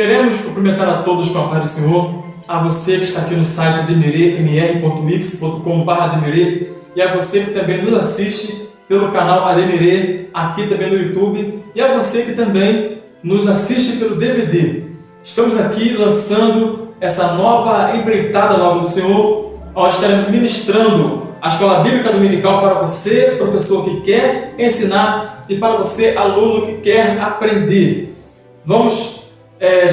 Queremos cumprimentar a todos com a paz do Senhor, a você que está aqui no site ademire.mix.com.br e a você que também nos assiste pelo canal Ademire, aqui também no YouTube, e a você que também nos assiste pelo DVD. Estamos aqui lançando essa nova empreitada nova do Senhor, onde estaremos ministrando a Escola Bíblica Dominical para você, professor que quer ensinar, e para você, aluno que quer aprender. Vamos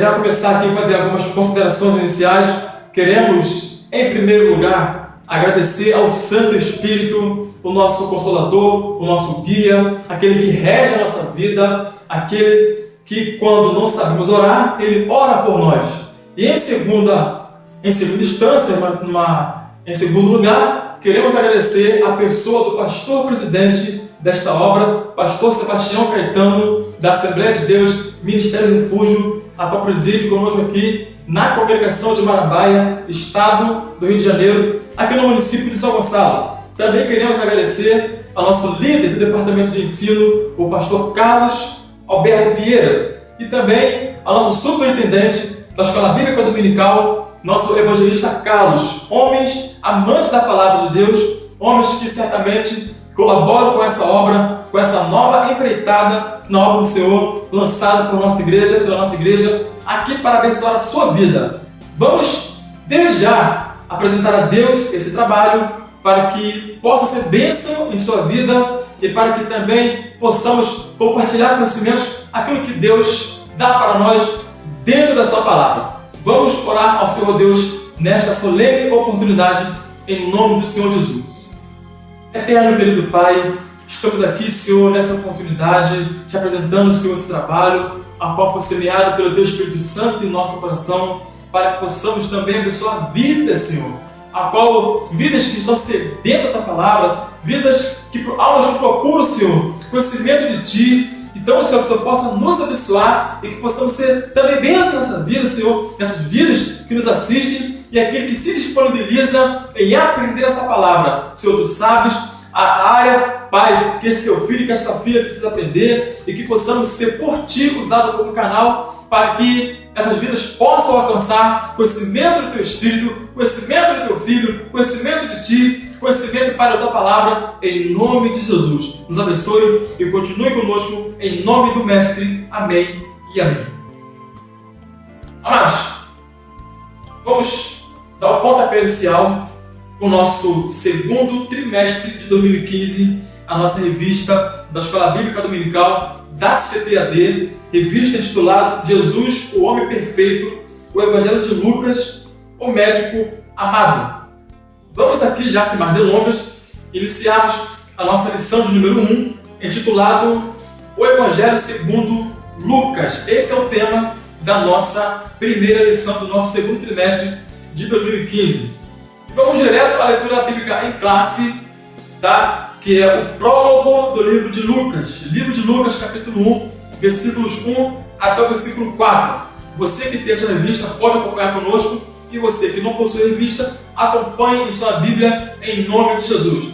já começar aqui a fazer algumas considerações iniciais. Queremos, em primeiro lugar, agradecer ao Santo Espírito, o nosso Consolador, o nosso guia, aquele que rege a nossa vida, aquele que, quando não sabemos orar, ele ora por nós. E em segunda instância, em segundo lugar, queremos agradecer a pessoa do pastor presidente desta obra, pastor Sebastião Caetano, da Assembleia de Deus, Ministério Refúgio, a qual preside conosco aqui na congregação de Marambaia, estado do Rio de Janeiro, aqui no município de São Gonçalo. Também queremos agradecer ao nosso líder do departamento de ensino, o pastor Carlos Alberto Vieira, e também ao nosso superintendente da Escola Bíblica Dominical, nosso evangelista Carlos, homens amantes da palavra de Deus, homens que certamente colaboram com essa obra, com essa nova empreitada na obra do Senhor, lançada pela nossa igreja, aqui para abençoar a sua vida. Vamos, desde já, apresentar a Deus esse trabalho, para que possa ser bênção em sua vida e para que também possamos compartilhar conhecimentos, aquilo que Deus dá para nós dentro da sua palavra. Vamos orar ao Senhor Deus nesta solene oportunidade, em nome do Senhor Jesus. Eterno querido Pai, estamos aqui, Senhor, nessa oportunidade, te apresentando, Senhor, esse trabalho, a qual foi semeado pelo Teu Espírito Santo em nosso coração, para que possamos também abençoar vidas, Senhor, a qual vidas que estão sedentas da palavra, almas que procuram, Senhor, conhecimento de Ti. Então, Senhor, que o Senhor possa nos abençoar e que possamos ser também bênçãos nessa vida, Senhor, nessas vidas que nos assistem, e aquele que se disponibiliza em aprender a sua palavra. Senhor, Tu sabes a área, Pai, que esse Teu filho, que essa Tua filha precisa aprender, e que possamos ser por Ti usado como canal, para que essas vidas possam alcançar conhecimento do Teu Espírito, conhecimento do Teu Filho, conhecimento de Ti, conhecimento para a Tua palavra, em nome de Jesus. Nos abençoe e continue conosco, em nome do Mestre. Amém e amém. Amados, vamos dar o pontapé inicial com o nosso segundo trimestre de 2015, a nossa revista da Escola Bíblica Dominical da CBAD, revista intitulada Jesus, o Homem Perfeito, o Evangelho de Lucas, o Médico Amado. Vamos aqui, já sem mais delongas, iniciarmos a nossa lição de número 1, intitulado O Evangelho segundo Lucas. Esse é o tema da nossa primeira lição do nosso segundo trimestre de 2015. E vamos direto à leitura bíblica em classe, que é o prólogo do livro de Lucas. Livro de Lucas, capítulo 1, versículos 1 até o versículo 4. Você que tem a sua revista pode acompanhar conosco, e você que não possui revista, acompanhe em sua Bíblia em nome de Jesus.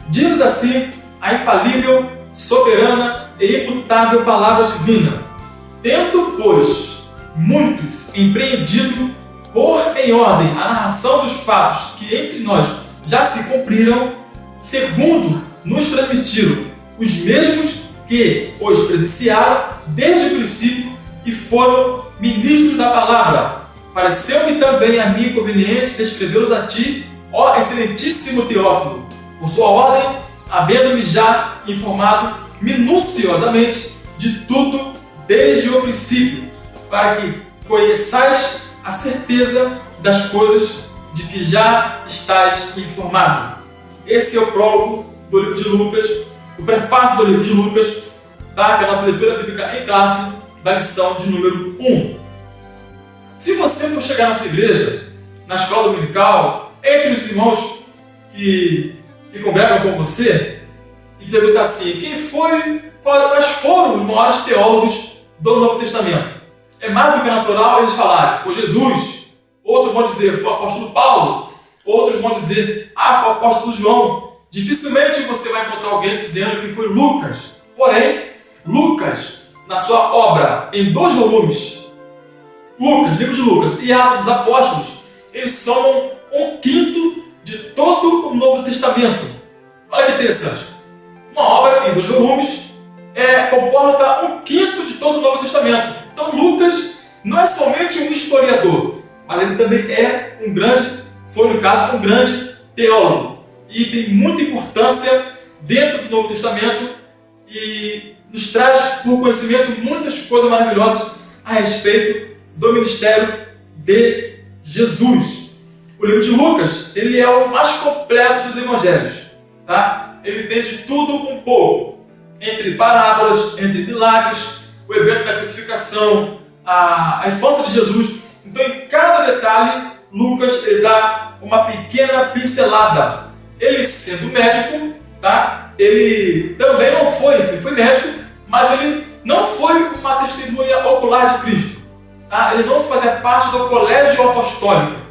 Diz assim a infalível, soberana e imutável palavra divina: tendo, pois, muitos empreendido pôr em ordem a narração dos fatos que entre nós já se cumpriram, segundo nos transmitiram os mesmos que os presenciaram desde o princípio e foram ministros da palavra, pareceu-me também a mim conveniente descrevê-los a ti, ó excelentíssimo Teófilo, por sua ordem, havendo-me já informado minuciosamente de tudo desde o princípio, para que conheçais a certeza das coisas de que já estás informado. Esse é o prólogo do livro de Lucas, o prefácio do livro de Lucas, que é a nossa leitura bíblica em classe, da lição de número 1. Se você for chegar na sua igreja, na escola dominical, entre os irmãos que congregam com você, e perguntar assim: quais foram os maiores teólogos do Novo Testamento? É mais do que natural eles falarem: foi Jesus. Outros vão dizer: foi o apóstolo Paulo. Outros vão dizer: foi o apóstolo João. Dificilmente você vai encontrar alguém dizendo que foi Lucas. Porém, Lucas, na sua obra em 2 volumes, Lucas, livro de Lucas e Atos dos Apóstolos, eles somam 1/5 de todo o Novo Testamento. Olha que interessante. Uma obra em 2 volumes comporta 1/5 de todo o Novo Testamento. Então Lucas não é somente um historiador, mas ele também foi no caso um grande teólogo. E tem muita importância dentro do Novo Testamento e nos traz por conhecimento muitas coisas maravilhosas a respeito do ministério de Jesus. O livro de Lucas, ele é o mais completo dos evangelhos, tá? Ele tem de tudo um pouco, entre parábolas, entre milagres, o evento da crucificação, a infância de Jesus. Então, em cada detalhe, Lucas ele dá uma pequena pincelada. Ele sendo médico, tá? Ele também ele foi médico, mas ele não foi uma testemunha ocular de Cristo. Tá? Ele não fazia parte do colégio apostólico,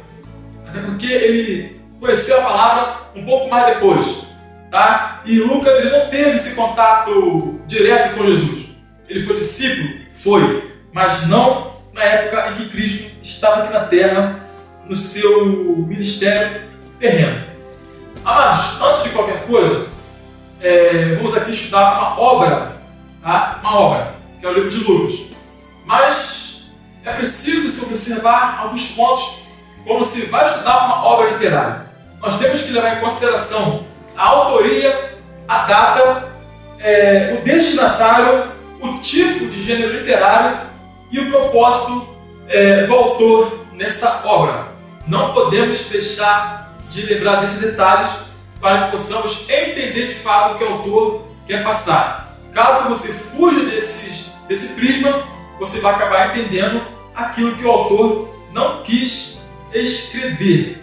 até porque ele conheceu a palavra um pouco mais depois. Tá? E Lucas ele não teve esse contato direto com Jesus. Ele foi discípulo, mas não na época em que Cristo estava aqui na terra, no seu ministério terreno. Amados, antes de qualquer coisa, vamos aqui estudar uma obra, tá? Uma obra, que é o livro de Lucas. Mas é preciso se observar alguns pontos quando se vai estudar uma obra literária. Nós temos que levar em consideração a autoria, a data, o destinatário, o tipo de gênero literário e o propósito do autor nessa obra. Não podemos deixar de lembrar desses detalhes para que possamos entender de fato o que o autor quer passar. Caso você fuja desse prisma, você vai acabar entendendo aquilo que o autor não quis escrever.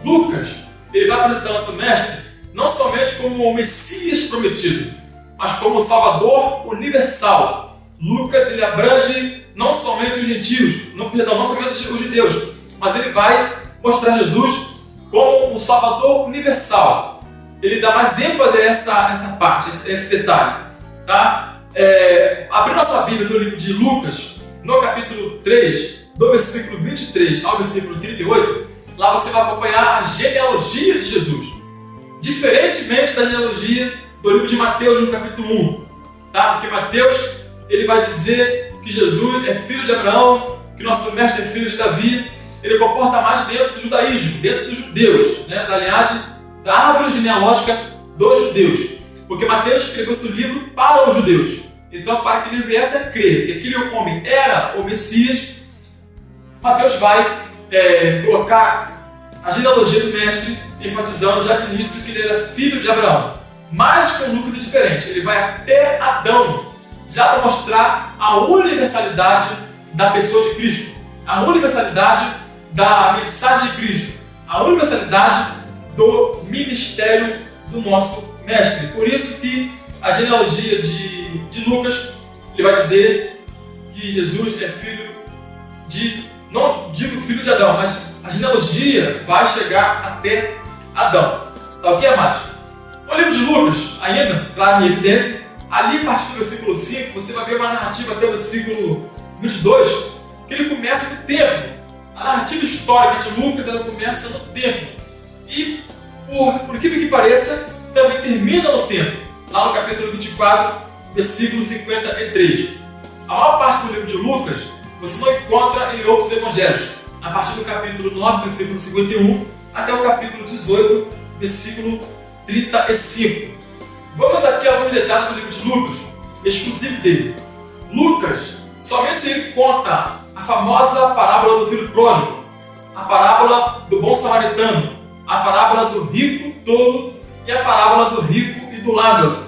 Lucas, ele vai apresentar nosso mestre não somente como o Messias prometido, mas como o Salvador universal. Lucas ele abrange não somente os gentios, não somente os judeus, mas ele vai mostrar Jesus como um Salvador universal. Ele dá mais ênfase a essa parte, a esse detalhe. Tá? Abrindo nossa Bíblia no livro de Lucas, no capítulo 3, do versículo 23 ao versículo 38, lá você vai acompanhar a genealogia de Jesus. Diferentemente da genealogia do livro de Mateus, no capítulo 1. Tá? Porque Mateus ele vai dizer que Jesus é filho de Abraão, que nosso mestre é filho de Davi. Ele comporta mais dentro do judaísmo, dentro dos judeus, né? Da linhagem, da árvore genealógica dos judeus. Porque Mateus escreveu esse livro para os judeus. Então, para que ele viesse a crer que aquele homem era o Messias, Mateus vai colocar a genealogia do mestre, enfatizando já de início que ele era filho de Abraão. Mas com Lucas é diferente, ele vai até Adão, já para mostrar a universalidade da pessoa de Cristo, a universalidade da mensagem de Cristo, a universalidade do ministério do nosso mestre. Por isso que a genealogia de Lucas, ele vai dizer que Jesus é filho não digo filho de Adão, mas a genealogia vai chegar até Adão. Tá ok, amados? No livro de Lucas, ainda, claro, em evidência, ali a partir do versículo 5, você vai ver uma narrativa até o versículo 22, que ele começa no templo. A narrativa histórica de Lucas, ela começa no templo. E, por incrível que pareça, também termina no templo, lá no capítulo 24, versículo 53. A maior parte do livro de Lucas, você não encontra em outros evangelhos. A partir do capítulo 9, versículo 51, até o capítulo 18, versículo 35. Vamos aqui a alguns detalhes do livro de Lucas, exclusivo dele. Lucas, somente ele conta a famosa parábola do filho pródigo, a parábola do bom samaritano, a parábola do rico tolo e a parábola do rico e do Lázaro.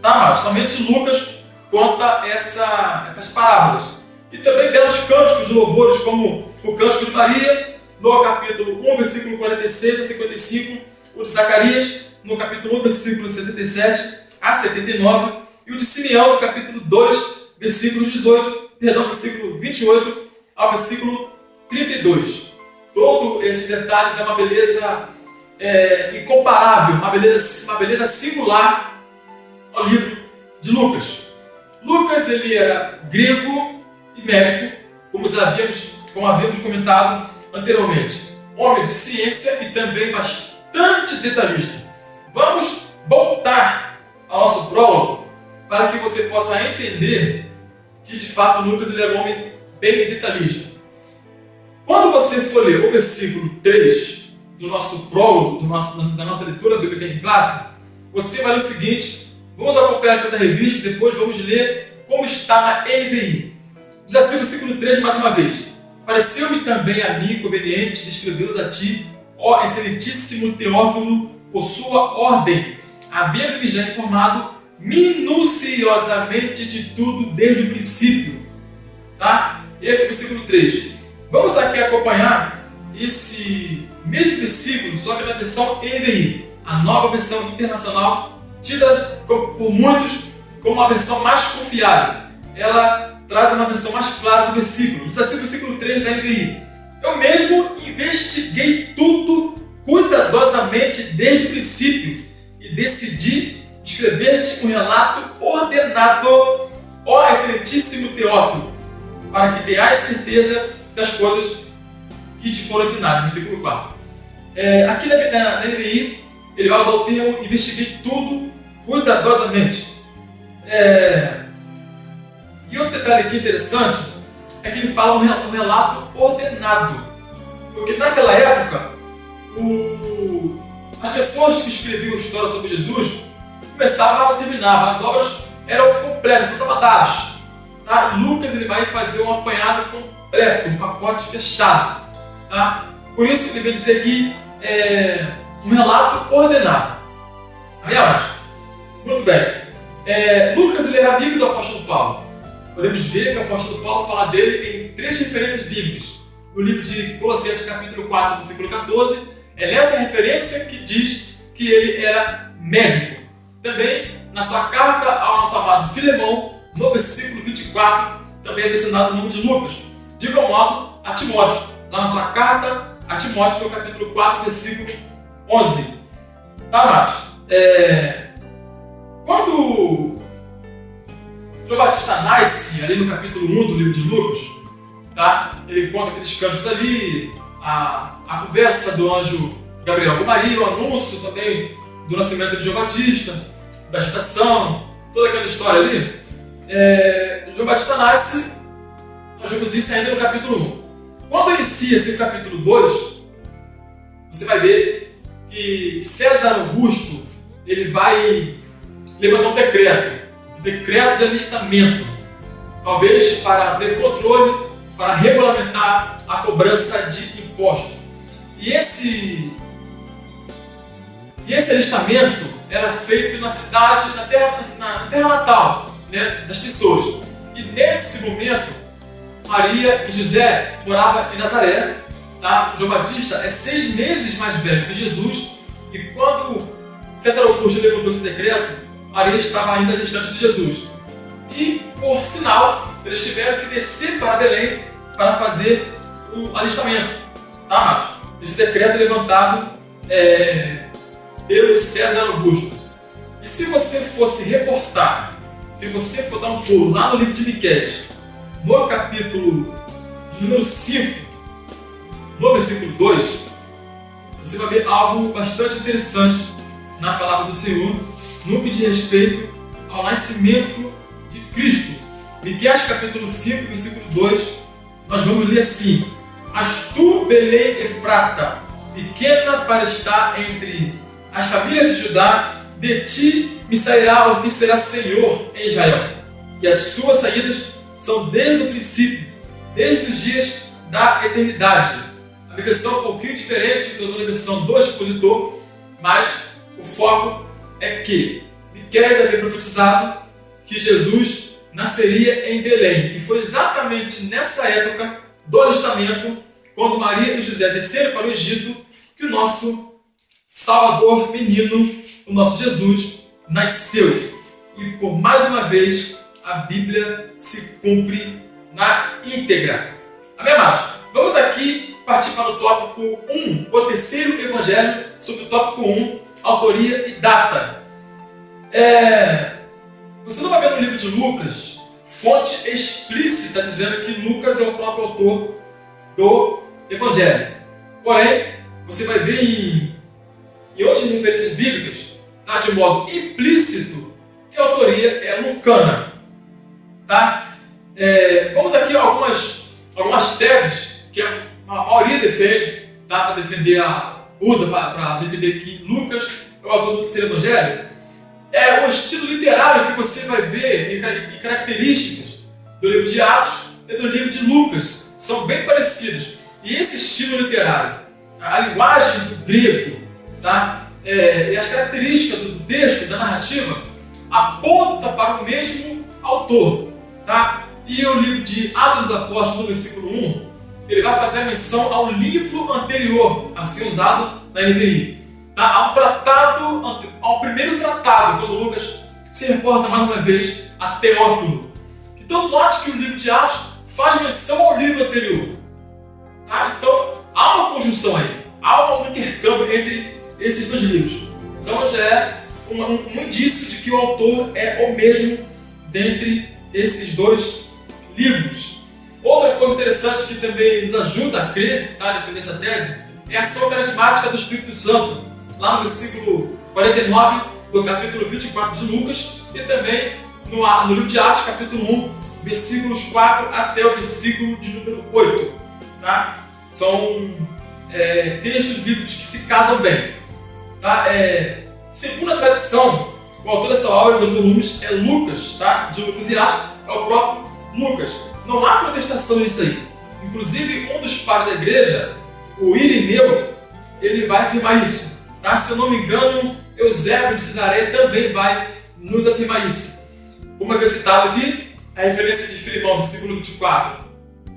Tá, mas somente Lucas conta essas parábolas. E também belos cânticos de louvores, como o Cântico de Maria, no capítulo 1, versículo 46 a 55, o de Zacarias, no capítulo 1, versículo 67 a 79, e o de Simeão, no capítulo 2, versículo 28 ao versículo 32. Todo esse detalhe dá uma beleza incomparável, uma beleza singular ao livro de Lucas. Lucas ele era grego e médico, como havíamos comentado anteriormente. Homem de ciência e também bastante detalhista. Vamos voltar ao nosso prólogo para que você possa entender que de fato Lucas ele era um homem bem detalhista. Quando você for ler o versículo 3 do nosso prólogo, da nossa leitura bíblica em classe, você vai ler o seguinte, vamos acompanhar pela revista, depois vamos ler como está na NVI. Diz assim o versículo 3 mais uma vez. Pareceu-me também a mim conveniente descrevê-los a ti, ó excelentíssimo Teófilo, por sua ordem, havendo-me já informado minuciosamente de tudo desde o princípio. Tá? Esse é o versículo 3. Vamos aqui acompanhar esse mesmo versículo, só que na versão NVI, a nova versão internacional, tida por muitos como uma versão mais confiável. Ela traz uma versão mais clara do versículo. Diz assim o versículo 3 da NVI. Eu mesmo investiguei tudo cuidadosamente desde o princípio e decidi escrever-te um relato ordenado, ó excelentíssimo Teófilo, para que tenhas certeza das coisas que te foram ensinadas. Versículo 4. Aqui na NVI, ele vai usar o termo investiguei tudo cuidadosamente. E outro detalhe aqui interessante é que ele fala um relato ordenado. Porque naquela época, as pessoas que escreviam história sobre Jesus começavam a terminar, as obras eram completas, faltavam dados. Tá? Lucas ele vai fazer um apanhado completo, um pacote fechado. Tá? Por isso ele vai dizer aqui um relato ordenado. Aliás, muito bem. Lucas ele era amigo do apóstolo Paulo. Podemos ver que o apóstolo Paulo fala dele em 3 referências bíblicas. No livro de Colossenses, capítulo 4, versículo 14, é nessa referência que diz que ele era médico. Também, na sua carta ao nosso amado Filemão, no versículo 24, também é mencionado o nome de Lucas. De igual modo, a Timóteo, lá na sua carta a Timóteo, no capítulo 4, versículo 11. Tá, amados? Quando João Batista nasce, ali no capítulo 1 do livro de Lucas, tá? Ele conta aqueles cânticos ali, a conversa do anjo Gabriel com Maria, o anúncio também do nascimento de João Batista, da gestação, toda aquela história ali. João Batista nasce, nós vemos isso ainda no capítulo 1. Quando inicia-se o capítulo 2, você vai ver que César Augusto ele vai levantar um decreto de alistamento, talvez para ter controle, para regulamentar a cobrança de impostos. E esse alistamento era feito na cidade, na terra natal, né, das pessoas. E nesse momento, Maria e José moravam em Nazaré. Tá? João Batista é 6 meses mais velho que Jesus. E quando César Augusto levantou esse decreto, Maria estava ainda distante de Jesus. E, por sinal, eles tiveram que descer para Belém para fazer o alistamento. Tá, amados? Esse decreto é levantado pelo César Augusto. E se você fosse reportar, se você for dar um pulo lá no livro de Miqueias, no capítulo de número 5, no versículo 2, você vai ver algo bastante interessante na palavra do Senhor, no que diz respeito ao nascimento de Cristo. Miqueias capítulo 5, versículo 2, nós vamos ler assim: Mas tu, Belém Efrata, pequena para estar entre as famílias de Judá, de ti me sairá o que será Senhor em Israel. E as suas saídas são desde o princípio, desde os dias da eternidade. A minha versão é um pouquinho diferente, estou usando a versão do expositor, mas o foco é que Miqueias havia profetizado que Jesus nasceria em Belém. E foi exatamente nessa época do alistamento, quando Maria e José desceram para o Egito, que o nosso Salvador menino, o nosso Jesus, nasceu. E por mais uma vez, a Bíblia se cumpre na íntegra. Amém, amados? Vamos aqui partir para o tópico 1, o terceiro evangelho, sobre o tópico 1, autoria e data. Você não vai ver no livro de Lucas fonte explícita dizendo que Lucas é o próprio autor do Evangelho. Porém, você vai ver em outras referências bíblicas, tá, de modo implícito, que a autoria é lucana. Tá? Vamos aqui a algumas teses que a maioria defende, tá, para defender para defender que Lucas é o autor do terceiro Evangelho. O estilo literário que você vai ver e características do livro de Atos e do livro de Lucas são bem parecidos. E esse estilo literário, a linguagem do grego, tá, e as características do texto, da narrativa, aponta para o mesmo autor. Tá? E o livro de Atos dos Apóstolos, no versículo 1, ele vai fazer menção ao livro anterior a ser usado na NVI. Tá? Ao primeiro tratado, quando Lucas se reporta mais uma vez a Teófilo. Então note que o livro de Atos faz menção ao livro anterior. Tá? Então há uma conjunção aí, há um intercâmbio entre esses dois livros. Então já é um indício de que o autor é o mesmo dentre esses dois livros. Outra coisa interessante que também nos ajuda a crer, tá, a defender essa tese, é a ação carismática do Espírito Santo, lá no versículo 49 do capítulo 24 de Lucas, e também no livro de Atos, capítulo 1, versículos 4 até o versículo de número 8. Tá? São textos bíblicos que se casam bem. Tá? Segundo a tradição, o autor dessa obra, dos volumes, é Lucas, tá? De Lucas e Atos, é o próprio Lucas. Não há contestação nisso aí. Inclusive, um dos pais da igreja, o Irineu, ele vai afirmar isso. Tá? Se eu não me engano, Eusébio de Cesareia também vai nos afirmar isso. Como é citado aqui, a referência de Filemão, versículo 24,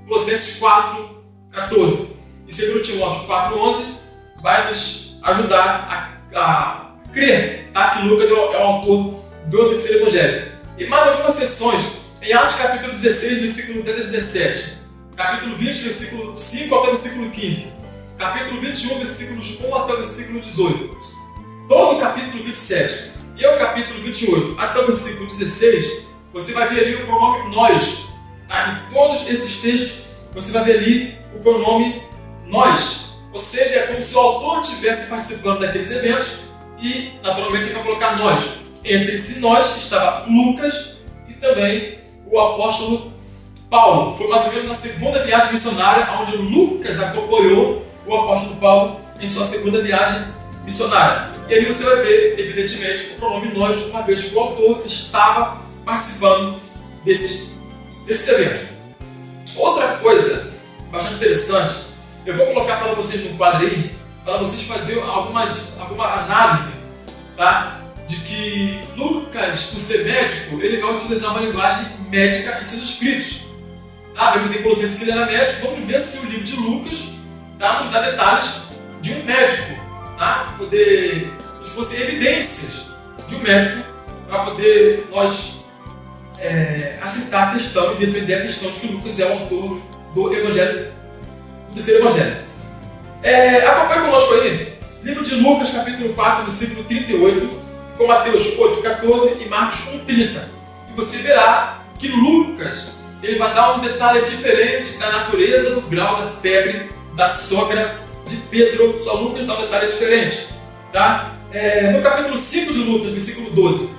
Colossenses 4, 14 e 2 Timóteo 4, 11, vai nos ajudar a crer, tá, que Lucas é o autor do terceiro Evangelho. E mais algumas seções, em Atos capítulo 16, versículo 10 a 17, capítulo 20, versículo 5 até o versículo 15, capítulo 21, versículos 1 até o versículo 18, todo o capítulo 27 e o capítulo 28 até o versículo 16, você vai ver ali o pronome nós. Tá? Em todos esses textos, você vai ver ali o pronome nós. Ou seja, é como se o autor estivesse participando daqueles eventos e, naturalmente, ele vai colocar nós. Entre esse nós estava Lucas e também o apóstolo Paulo. Foi mais ou menos na segunda viagem missionária, onde Lucas acompanhou o apóstolo Paulo em sua segunda viagem missionária. E ali você vai ver, evidentemente, o pronome nós, uma vez que o autor estava participando desses eventos. Outra coisa bastante interessante, eu vou colocar para vocês no quadro aí, para vocês fazerem alguma análise, tá? De que Lucas, por ser médico, ele vai utilizar uma linguagem médica em seus escritos. Tá? Vemos em Colossenses que ele era médico, vamos ver se o livro de Lucas, tá, nos dá detalhes de um médico, tá? Se fossem evidências de um médico, para poder nós aceitar a questão e defender a questão de que Lucas é o autor do Evangelho, do terceiro Evangelho. Acompanhe conosco aí, livro de Lucas, capítulo 4, versículo 38, com Mateus 8, 14 e Marcos 1, 30. E você verá que Lucas ele vai dar um detalhe diferente da natureza, do grau da febre da sogra de Pedro. Só Lucas dá um detalhe diferente. Tá? No capítulo 5 de Lucas, versículo 12,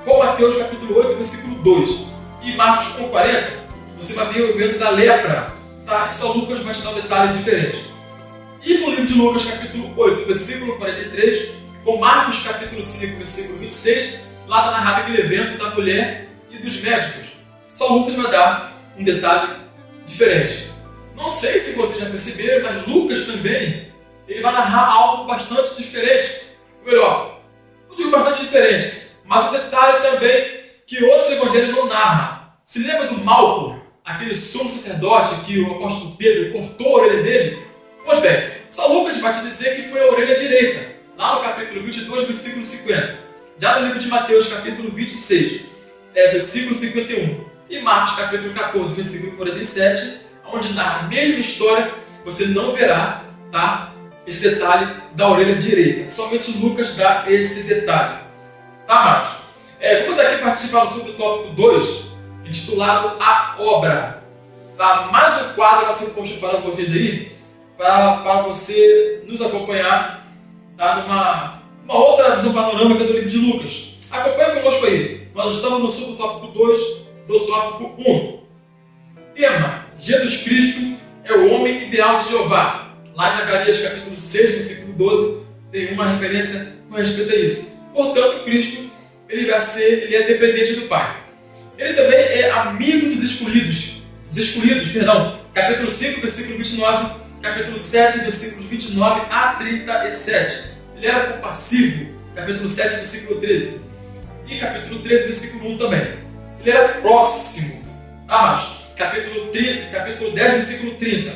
com Mateus capítulo 8, versículo 2 e Marcos 1, 40, você vai ver o evento da lepra. Tá? E só Lucas vai te dar um detalhe diferente. E no livro de Lucas capítulo 8, versículo 43, com Marcos capítulo 5, versículo 26, lá está narrado aquele evento da mulher e dos médicos. Só Lucas vai dar um detalhe diferente. Não sei se vocês já perceberam, mas Lucas também ele vai narrar algo bastante diferente. Ou melhor, não digo bastante diferente, mas um detalhe também que outros evangelhos não narram. Se lembra do Malco, aquele sumo sacerdote que o apóstolo Pedro cortou a orelha dele? Pois bem, só Lucas vai te dizer que foi a orelha direita, lá no capítulo 22, versículo 50. Já no livro de Mateus, capítulo 26, versículo 51. E Marcos, capítulo 14, versículo 47, onde na mesma história você não verá, tá, esse detalhe da orelha direita. Somente Lucas dá esse detalhe. Tá, Marcos? Vamos aqui participar do subtópico 2 intitulado A Obra. Tá? Mais um quadro vai ser posto para vocês aí, para você nos acompanhar, tá? numa outra visão panorâmica do livro de Lucas. Acompanhe conosco aí. Nós estamos no subtópico 2 do tópico 1. Tema: Jesus Cristo é o homem ideal de Jeová. Lá em Zacarias capítulo 6, versículo 12, tem uma referência com respeito a isso. Portanto, Cristo ele é dependente do Pai. Ele também é amigo dos escolhidos. Capítulo 5, versículo 29, capítulo 7, versículos 29 a 37. Ele era compassivo, capítulo 7, versículo 13. E capítulo 13, versículo 1 também. Ele era próximo. Mas capítulo 10, versículo 30.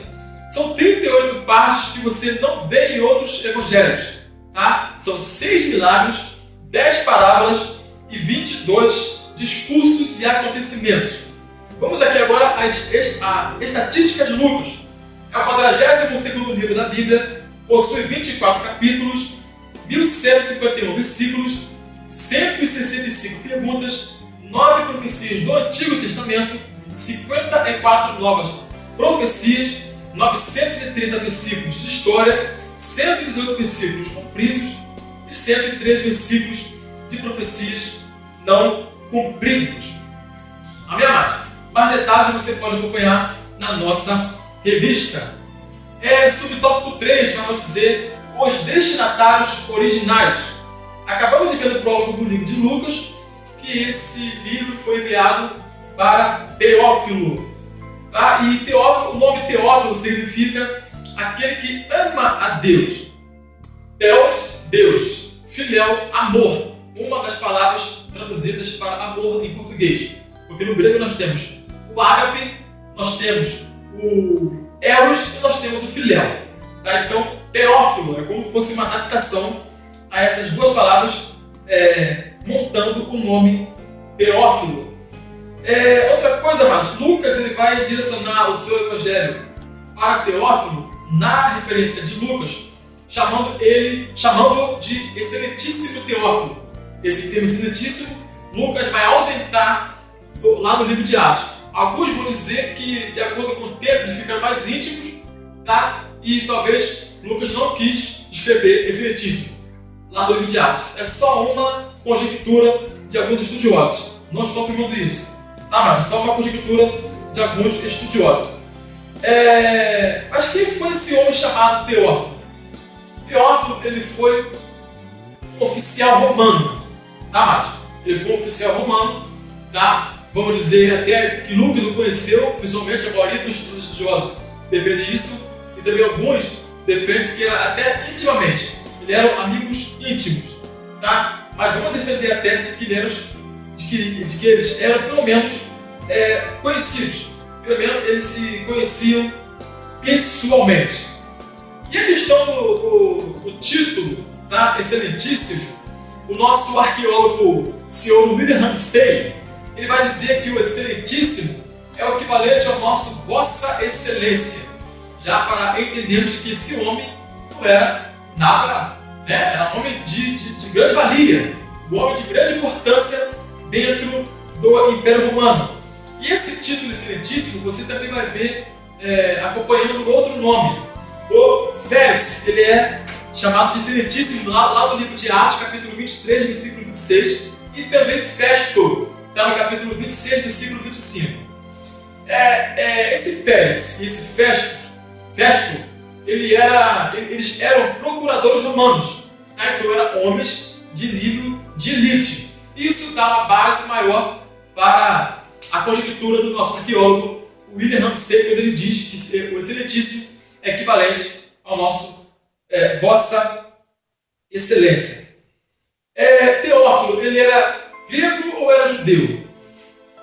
São 38 partes que você não vê em outros evangelhos. Tá? São 6 milagres, 10 parábolas e 22 discursos e acontecimentos. Vamos aqui agora às estatísticas de Lucas. É o 42º livro da Bíblia, possui 24 capítulos, 1151 versículos, 165 perguntas, 9 profecias do Antigo Testamento, 54 novas profecias, 930 versículos de história, 118 versículos cumpridos e 103 versículos de profecias não cumpridos. Amém, amados? Mais detalhes você pode acompanhar na nossa revista. Subtópico 3 vai nos dizer os destinatários originais. Acabamos de ver no prólogo do livro de Lucas que esse livro foi enviado para Teófilo. Tá? E Teófilo, o nome Teófilo significa aquele que ama a Deus. Deus. Filéu, amor. Uma das palavras traduzidas para amor em português. Porque no grego nós temos o ágape, nós temos o eros e nós temos o filéu. Tá? Então, Teófilo é como se fosse uma adaptação a essas duas palavras, montando o nome Teófilo. Outra coisa, amados, Lucas ele vai direcionar o seu evangelho para Teófilo na referência de Lucas, chamando de excelentíssimo Teófilo. Esse termo excelentíssimo, Lucas vai ausentar lá no livro de Atos. Alguns vão dizer que, de acordo com o tempo, eles ficaram mais íntimos, tá? E talvez Lucas não quis escrever excelentíssimo lá no livro de Atos. É só uma conjectura de alguns estudiosos. Não estou afirmando isso, tá, mas é só uma conjectura de alguns estudiosos. Mas quem foi esse homem chamado Teófilo? Teófilo, ele foi um oficial romano, tá, mas ele foi um oficial romano, tá? Vamos dizer até que Lucas o conheceu, principalmente a maioria dos estudiosos defende isso, e também alguns defendem que até intimamente, eles eram amigos íntimos, tá? Mas vamos defender a tese de que eles eram pelo menos conhecidos, pelo menos eles se conheciam pessoalmente. E a questão do título, tá? Excelentíssimo, o nosso arqueólogo, senhor William Ramsay, ele vai dizer que o excelentíssimo é o equivalente ao nosso Vossa Excelência, já para entendermos que esse homem não era nada, né? Era um homem de grande valia, um homem de grande importância dentro do Império Romano. E esse título excelentíssimo você também vai ver acompanhando outro nome, o Félix. Ele é chamado de excelentíssimo lá no livro de Atos, capítulo 23, versículo 26, e também Festo, está no capítulo 26, versículo 25. Esse Félix e esse Festo, eles eram procuradores romanos, tá? Então eram homens de nível de elite. Isso dá uma base maior para a conjectura do nosso arqueólogo William Ramsay, quando ele diz que o excelentíssimo é equivalente ao nosso Vossa Excelência. Teófilo, ele era grego ou era judeu?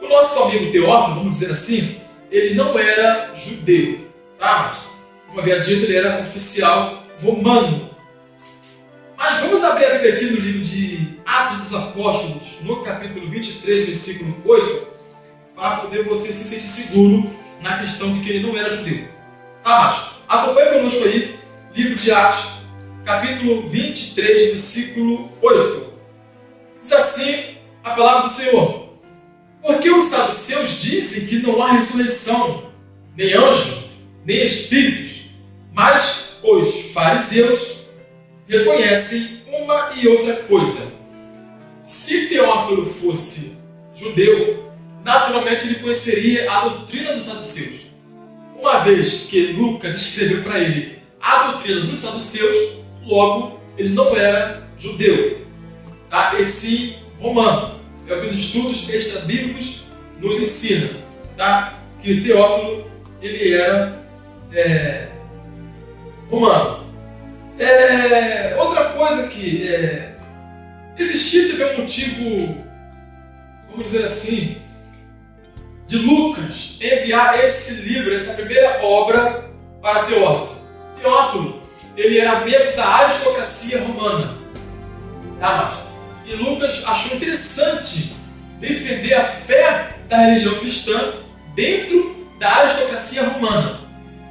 O nosso amigo Teófilo, vamos dizer assim, ele não era judeu, tá? Mas, como havia dito, ele era oficial romano. Mas vamos abrir a Bíblia aqui no livro de Atos dos Apóstolos, no capítulo 23, versículo 8, para poder você se sentir seguro na questão de que ele não era judeu. Tá, mas acompanhe conosco aí, livro de Atos, capítulo 23, versículo 8. Diz assim a palavra do Senhor: porque Porque os saduceus dizem que não há ressurreição, nem anjo, nem espíritos, mas os fariseus reconhecem uma e outra coisa. Se Teófilo fosse judeu, naturalmente ele conheceria a doutrina dos saduceus. Uma vez que Lucas escreveu para ele a doutrina dos saduceus, logo ele não era judeu, tá? E sim romano. É o que os estudos extra-bíblicos nos ensinam, tá? Que Teófilo ele era romano. Outra coisa que existia também um motivo, vamos dizer assim, de Lucas enviar esse livro, essa primeira obra para Teófilo. Teófilo, ele era membro da aristocracia romana, tá? E Lucas achou interessante defender a fé da religião cristã dentro da aristocracia romana.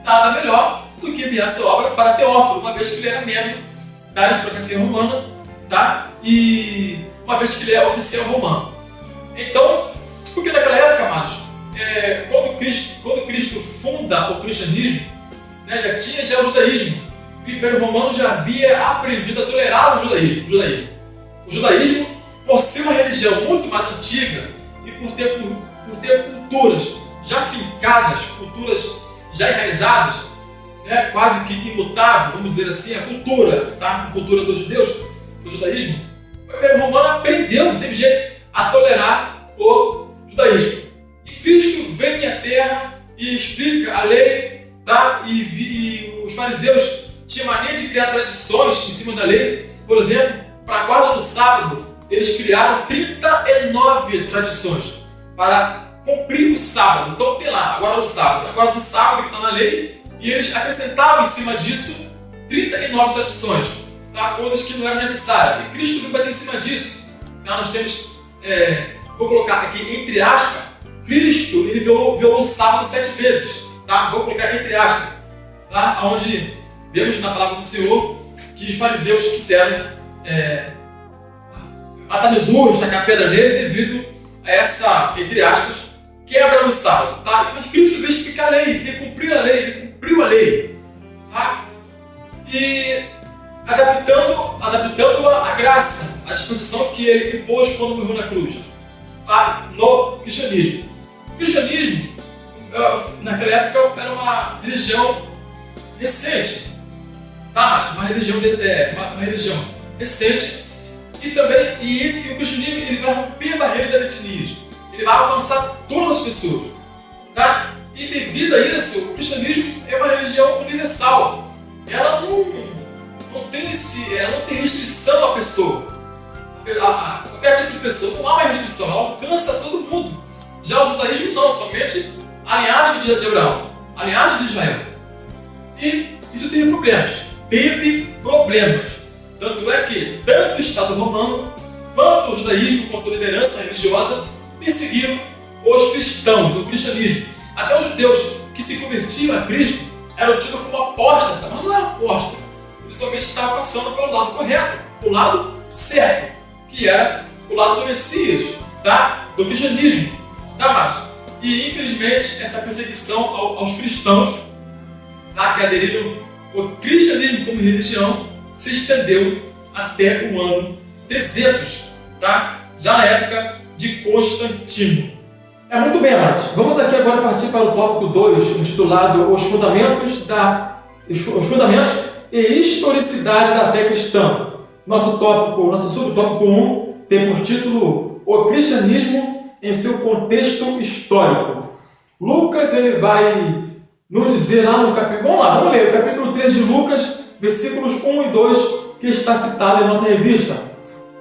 Nada melhor do que enviar sua obra para Teófilo, uma vez que ele era membro da aristocracia romana, tá? E uma vez que ele é oficial romano. Então, porque naquela época, amados, quando Cristo funda o cristianismo, né, já tinha o judaísmo. O Império Romano já havia aprendido a tolerar o judaísmo. O judaísmo, por ser uma religião muito mais antiga e por ter culturas já fincadas, culturas já enraizadas, né, quase que imutável, vamos dizer assim, a cultura, tá? A cultura dos judeus, do judaísmo, o Império Romano aprendeu, teve jeito, a tolerar o judaísmo. E Cristo vem à Terra e explica a lei, tá? E os fariseus tinham mania de criar tradições em cima da lei. Por exemplo, para a guarda do sábado, eles criaram 39 tradições para cumprir o sábado. Então tem lá a guarda do sábado que está na lei, e eles acrescentavam em cima disso 39 tradições, tá? Coisas que não eram necessárias. E Cristo veio bater em cima disso. Tá? Nós temos, vou colocar aqui entre aspas, Cristo ele violou o sábado 7 vezes. Tá? Vou colocar entre aspas, tá? Onde vemos na palavra do Senhor que os fariseus quiseram matar Jesus, tacar a pedra nele devido a essa, entre aspas, quebra no sábado. Tá? Mas Cristo veio explicar a lei, ele cumpriu a lei, ele cumpriu a lei. Tá? E adaptando-a à graça, à disposição que ele impôs quando morreu na cruz. Tá? No cristianismo. O cristianismo, naquela época, era uma religião recente. Tá? Uma religião recente. E também, o cristianismo ele vai romper a barreira das etnias. Ele vai alcançar todas as pessoas. Tá? E devido a isso, o cristianismo é uma religião universal. Ela não tem restrição à pessoa. Qualquer tipo de pessoa, não há uma restrição, ela alcança todo mundo. Já o judaísmo não, somente a linhagem de Abraão, a linhagem de Israel. E isso teve problemas. Tanto é que tanto o Estado romano quanto o judaísmo, com sua liderança religiosa, perseguiram os cristãos, o cristianismo. Até os judeus que se convertiam a Cristo eram tidos como apóstatas, mas não eram apóstatas. Eles somente estavam passando pelo lado correto, o lado certo, que era o lado do Messias, tá? Do cristianismo. Tá, Márcio? E infelizmente essa perseguição aos cristãos, tá? Que aderiram ao cristianismo como religião, se estendeu até o ano 300, tá? Já na época de Constantino. Muito bem, amados. Vamos aqui agora partir para o tópico 2, intitulado Os Fundamentos e Historicidade da Fé Cristã. Nosso subtópico 1 tem por título O Cristianismo em seu contexto histórico. Lucas ele vai nos dizer lá no capítulo... Vamos ler o capítulo 3 de Lucas, versículos 1 e 2, que está citado em nossa revista.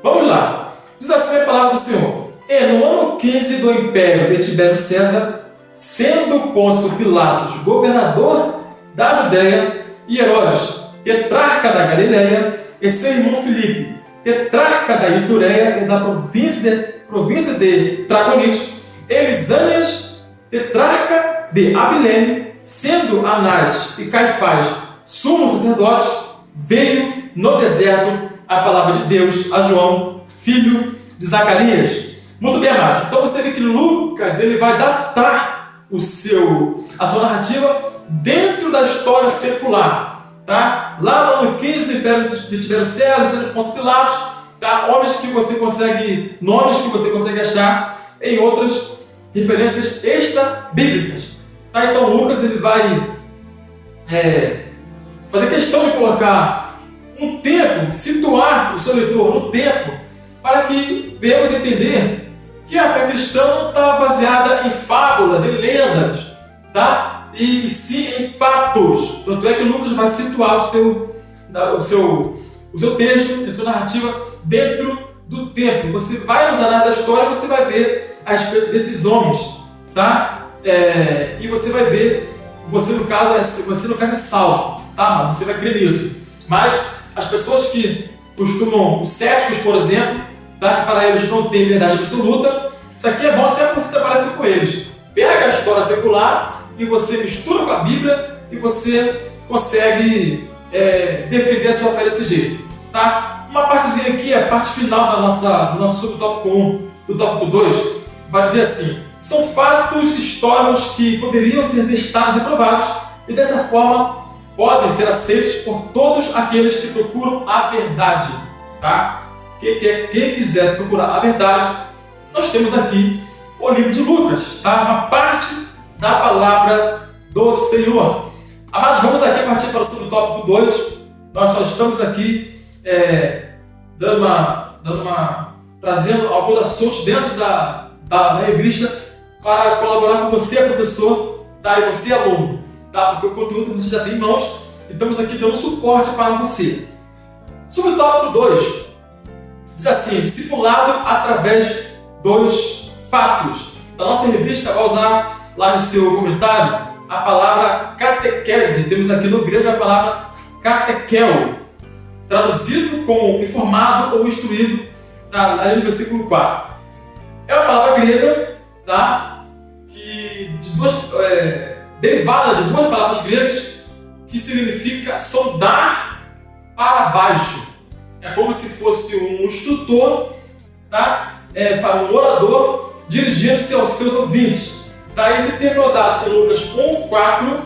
Vamos lá. Diz assim a palavra do Senhor. E no ano 15 do império de Tibério César, sendo Pôncio Pilatos governador da Judéia, e Herodes, tetrarca da Galileia, e seu irmão Filipe, tetrarca da Itureia e da província de Traconitis, Elisânias, tetrarca de Abilene, sendo Anás e Caifás sumos sacerdotes, veio no deserto a palavra de Deus a João, filho de Zacarias, Muito bem, amados. Então você vê que Lucas ele vai datar a sua narrativa dentro da história secular. Tá? Lá no ano 15 do Império de Tibério César, sendo Pôncio Pilatos, tá? Nomes que você consegue achar em outras referências extra-bíblicas. Tá? Então Lucas ele vai fazer questão de colocar um tempo, situar o seu leitor no tempo, para que venhamos entender que a fé cristã não está baseada em fábulas, em lendas, tá? E sim em fatos. Tanto é que Lucas vai situar o seu texto, a sua narrativa dentro do tempo. Você vai nos anais da história, você vai ver a respeito desses homens, tá? E você vai ver, você no caso é salvo, tá? Mas você vai crer nisso. Mas as pessoas que costumam, os céticos, por exemplo, tá? Que para eles não tem verdade absoluta, isso aqui é bom até para você trabalhar com eles. Pega a história secular e você mistura com a Bíblia e você consegue defender a sua fé desse jeito. Tá? Uma partezinha aqui, a parte final do nosso subtópico 1, do tópico 2, vai dizer assim: são fatos históricos que poderiam ser testados e provados e dessa forma podem ser aceitos por todos aqueles que procuram a verdade. Tá? Quem quiser procurar a verdade, nós temos aqui o livro de Lucas, tá? Uma parte da palavra do Senhor. Amados, vamos aqui partir para o subtópico 2. Nós só estamos aqui trazendo alguns assuntos dentro da revista para colaborar com você, professor, tá? E você, aluno, tá? Porque o conteúdo você já tem em mãos e estamos aqui dando suporte para você. Subtópico 2 diz assim: discipulado através dos fatos. Da nossa revista vai usar lá no seu comentário a palavra catequese. Temos aqui no grego a palavra catequel, traduzido como informado ou instruído, tá? Ali no versículo 4. É uma palavra grega, tá? Derivada de duas palavras gregas que significa sondar para baixo. É como se fosse um instrutor, tá? Um orador dirigindo-se aos seus ouvintes. Tá? Esse termo é usado em Lucas 1, 4,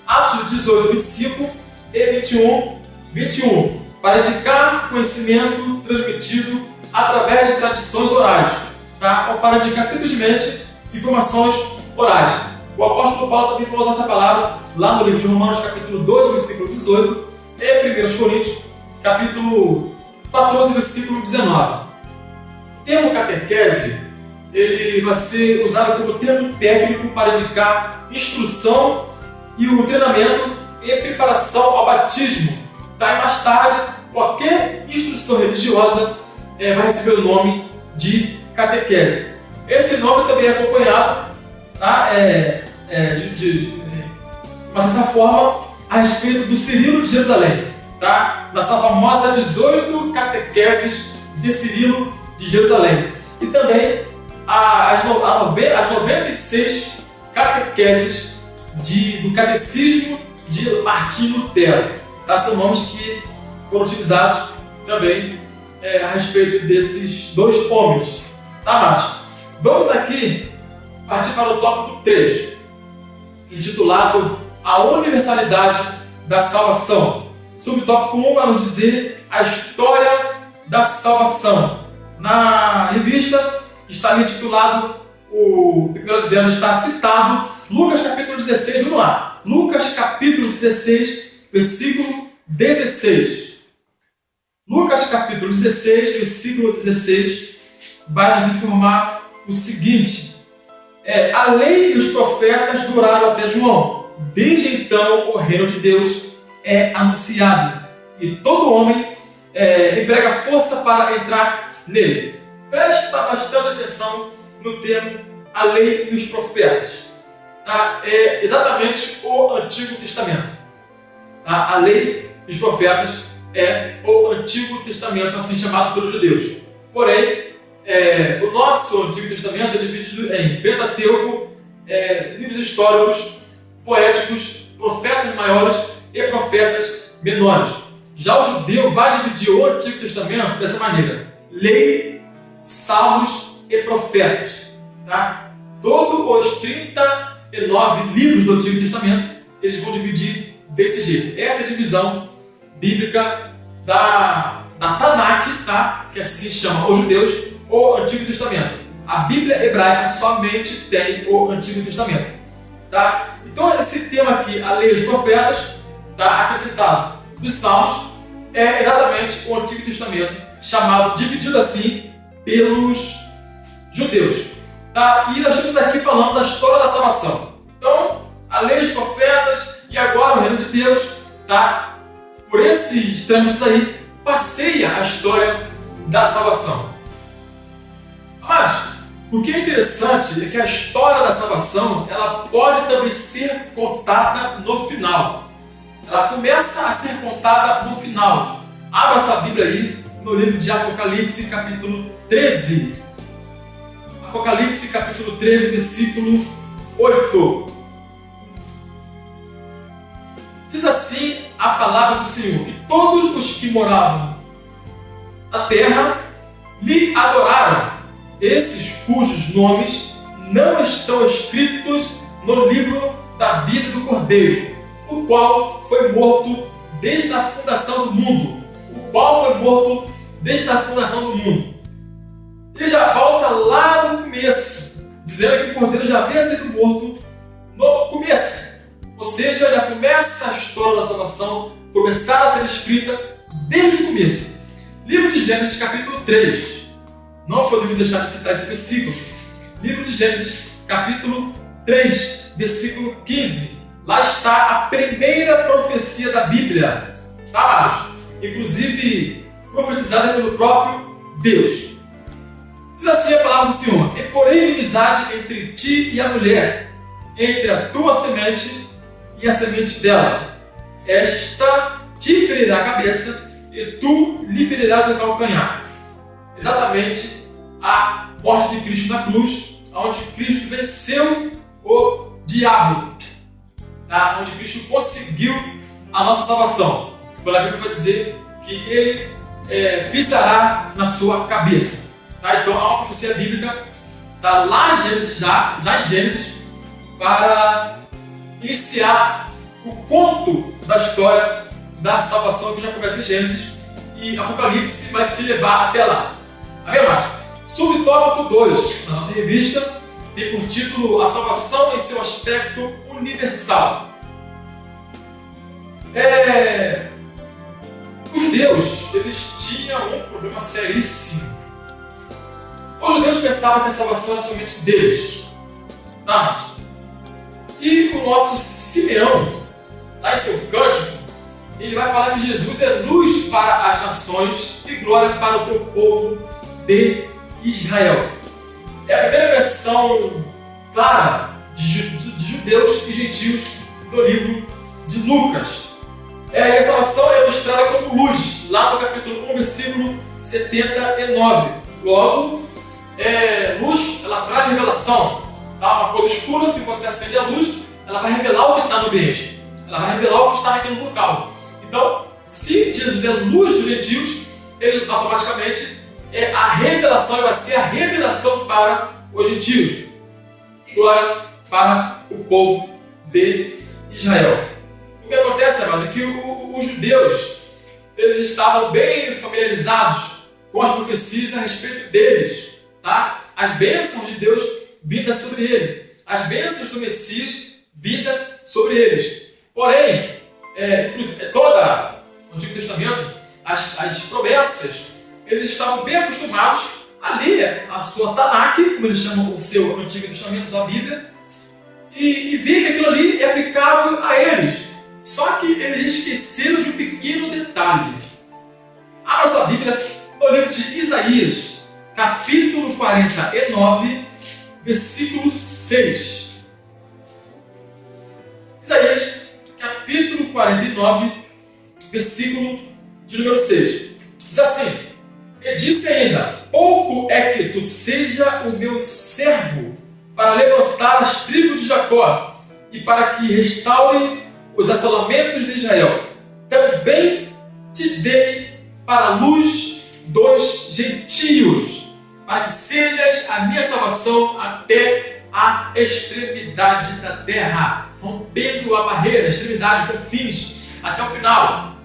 Atos 18, 25 e 21, 21, para indicar conhecimento transmitido através de tradições orais, tá? Ou para indicar simplesmente informações orais. O apóstolo Paulo também vai usar essa palavra lá no livro de Romanos, capítulo 2, versículo 18, e 1 Coríntios, capítulo 14, versículo 19. O termo catequese ele vai ser usado como termo técnico para indicar instrução e o treinamento em preparação ao batismo. Tá? E mais tarde, qualquer instrução religiosa vai receber o nome de catequese. Esse nome também é acompanhado, tá? De uma certa forma, a respeito do Cirilo de Jerusalém, tá? Na sua famosa 18 catequeses de Cirilo de Jerusalém. E também as 96 catequeses do catecismo de Martinho Lutero. Tá? São nomes que foram utilizados também a respeito desses dois homens. Tá, Márcio? Vamos aqui partir para o tópico 3, intitulado A Universalidade da Salvação. Subtópico 1 vai nos dizer a história da salvação. Na revista está ali intitulado, está citado Lucas capítulo 16, vamos lá. Lucas capítulo 16, versículo 16. Lucas capítulo 16, versículo 16, vai nos informar o seguinte: a lei e os profetas duraram até João. Desde então o reino de Deus é anunciado, e todo homem emprega força para entrar nele. Presta bastante atenção no termo a lei e os profetas. Tá? É exatamente o Antigo Testamento. Tá? A lei e os profetas é o Antigo Testamento, assim chamado pelos judeus. Porém, o nosso Antigo Testamento é dividido em Pentateuco, livros históricos, poéticos, profetas maiores e profetas menores. Já o judeu vai dividir o Antigo Testamento dessa maneira: lei, salmos e profetas. Tá? Todos os 39 livros do Antigo Testamento, eles vão dividir desse jeito. Essa é a divisão bíblica da Tanakh, tá? Que assim chama os judeus, o Antigo Testamento. A Bíblia hebraica somente tem o Antigo Testamento. Tá? Então esse tema aqui, a lei dos profetas, tá? Acrescentado dos Salmos, é exatamente o Antigo Testamento, dividido assim pelos judeus. Tá? E nós estamos aqui falando da história da salvação. Então, a lei dos profetas e agora o reino de Deus, tá? Por esses trâmites aí, passeia a história da salvação. Mas, o que é interessante é que a história da salvação, ela pode também ser contada no final. Ela começa a ser contada no final. Abra sua Bíblia aí no livro de Apocalipse, capítulo 13. Apocalipse, capítulo 13, versículo 8. Diz assim a palavra do Senhor: e todos os que moravam na terra lhe adoraram, esses cujos nomes não estão escritos no livro da vida do Cordeiro, o qual foi morto desde a fundação do mundo. Ele já volta lá no começo, dizendo que o Cordeiro já havia sido morto no começo. Ou seja, já começa a história da salvação, começar a ser escrita desde o começo. Livro de Gênesis, capítulo 3. Não podemos deixar de citar esse versículo. Livro de Gênesis, capítulo 3, versículo 15. Lá está a primeira profecia da Bíblia. Tá, amados? Inclusive, profetizada pelo próprio Deus. Diz assim a palavra do Senhor: e porém inimizade entre ti e a mulher, entre a tua semente e a semente dela. Esta te ferirá a cabeça e tu lhe ferirás o calcanhar. Exatamente a morte de Cristo na cruz, onde Cristo venceu o diabo, tá? Onde Cristo conseguiu a nossa salvação. Quando a Bíblia vai dizer que ele pisará na sua cabeça. Tá? Então há uma profecia bíblica, tá lá em Gênesis, já em Gênesis, para iniciar o conto da história da salvação, que já começa em Gênesis, e Apocalipse vai te levar até lá. Amém, amados? Subtópico 2 da nossa revista tem por título A Salvação em seu aspecto universal. Os judeus, eles tinham um problema seríssimo. Os judeus pensavam que a salvação era somente deles. Tá, amados? E o nosso Simeão, lá em seu cântico, ele vai falar que Jesus é luz para as nações e glória para o teu povo de Israel. É a primeira versão clara de judeus e gentios do livro de Lucas. E a salvação é ilustrada como luz, lá no capítulo 1, versículo 79. Logo, luz, ela traz revelação. Tá? Uma coisa escura, se você acende a luz, ela vai revelar o que está no ambiente. Ela vai revelar o que está naquele local. Então, se Jesus é luz dos gentios, ele automaticamente a revelação vai ser a revelação para os gentios. Glória para o povo de Israel. O que acontece, amado, é que os judeus, eles estavam bem familiarizados com as profecias a respeito deles. Tá? As bênçãos de Deus vindas sobre ele. As bênçãos do Messias vindas sobre eles. Porém, todo o Antigo Testamento, as promessas, eles estavam bem acostumados a ler a sua Tanakh, como eles chamam o seu Antigo Testamento da Bíblia, e ver que aquilo ali é aplicável a eles. Só que eles esqueceram de um pequeno detalhe. Abra sua Bíblia no livro de Isaías, capítulo 49, versículo 6. Isaías, capítulo 49, versículo de número 6. Diz assim: e disse ainda: pouco é que tu seja o meu servo para levantar as tribos de Jacó e para que restaure os assolamentos de Israel. Também te dei para a luz dos gentios. para que sejas a minha salvação até a extremidade da terra, rompendo a barreira, a extremidade, confins, até o final.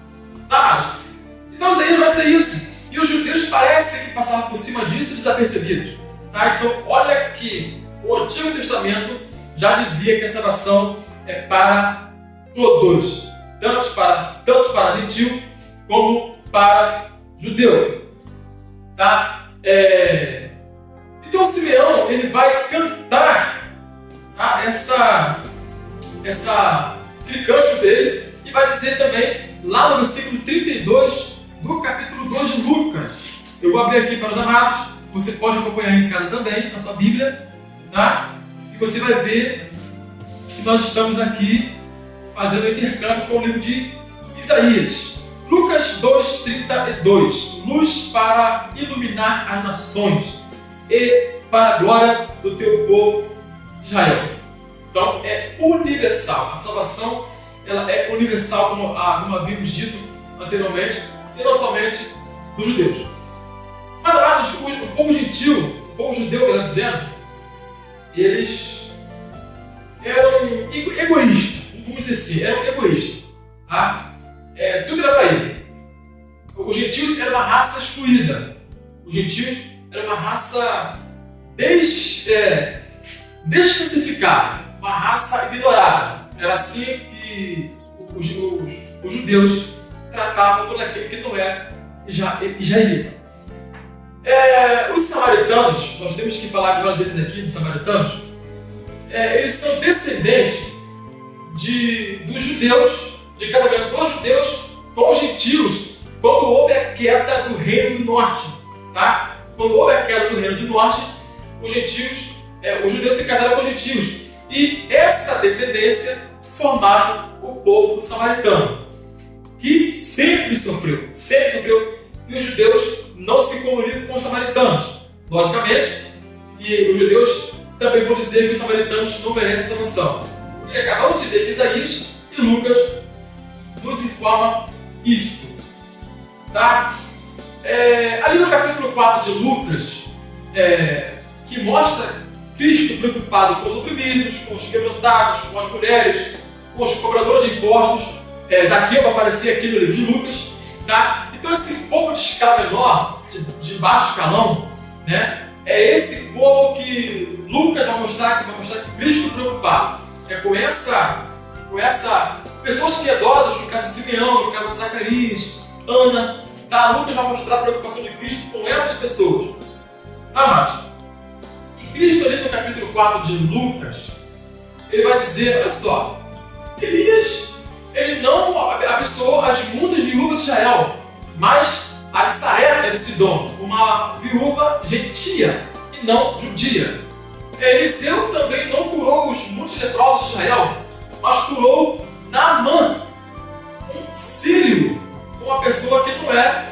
Tá, amados? Então Isaías vai dizer isso. E os judeus parecem que passavam por cima disso desapercebidos. Tá? Então, olha que o Antigo Testamento já dizia que a salvação é para todos, tanto para gentil como para judeu. Tá? Então Simeão ele vai cantar, tá? Aquele cântico dele, e vai dizer também lá no versículo 32 do capítulo 2 de Lucas. Eu vou abrir aqui para os amados, você pode acompanhar em casa também, na sua Bíblia, tá? E você vai ver que nós estamos aqui fazendo um intercâmbio com o livro de Isaías. Lucas 2:32. Luz para iluminar as nações e para a glória do teu povo de Israel. Então é universal. A salvação ela é universal, como havíamos dito anteriormente, e não somente dos judeus. Mas, amados, o povo gentil, o povo judeu, melhor dizendo, eles eram egoístas, vamos dizer assim, eram egoístas. Tá? Tudo era para ele. Os gentios eram uma raça excluída. Os gentios eram uma raça desclassificada, uma raça ignorada. Era assim que os judeus tratavam todo aquele que não é israelita. Os samaritanos, nós temos que falar agora deles aqui, dos samaritanos, eles são descendentes dos judeus, de casamento dos judeus com os gentios, quando houve a queda do reino do norte. Tá? Quando houve a queda do reino do norte, os judeus se casaram com os gentios. E essa descendência formaram o povo samaritano, que sempre sofreu, e os judeus não se comunicam com os samaritanos, logicamente, e os judeus também vão dizer que os samaritanos não merecem salvação. E acabamos de ver que Isaías e Lucas nos informam isto. Tá? Ali no capítulo 4 de Lucas, que mostra Cristo preocupado com os oprimidos, com os quebrantados, com as mulheres, com os cobradores de impostos. Zaqueu vai aparecer aqui no livro de Lucas. Tá? Então esse povo de escala menor, de baixo escalão, né, é esse povo que Lucas vai mostrar que Cristo preocupado. Com essa pessoas piedosas, no caso de Simeão, no caso de Zacarias, Ana, tá? Lucas vai mostrar a preocupação de Cristo com essas pessoas. Amados, e Cristo ali no capítulo 4 de Lucas, ele vai dizer, olha só, Elias, ele não abençoou as muitas viúvas de Israel, mas a de Sarepta de Sidom, uma viúva gentia e não judia. Eliseu também não curou os muitos leprosos de Israel, mas curou Naamã, um sírio, uma pessoa que não é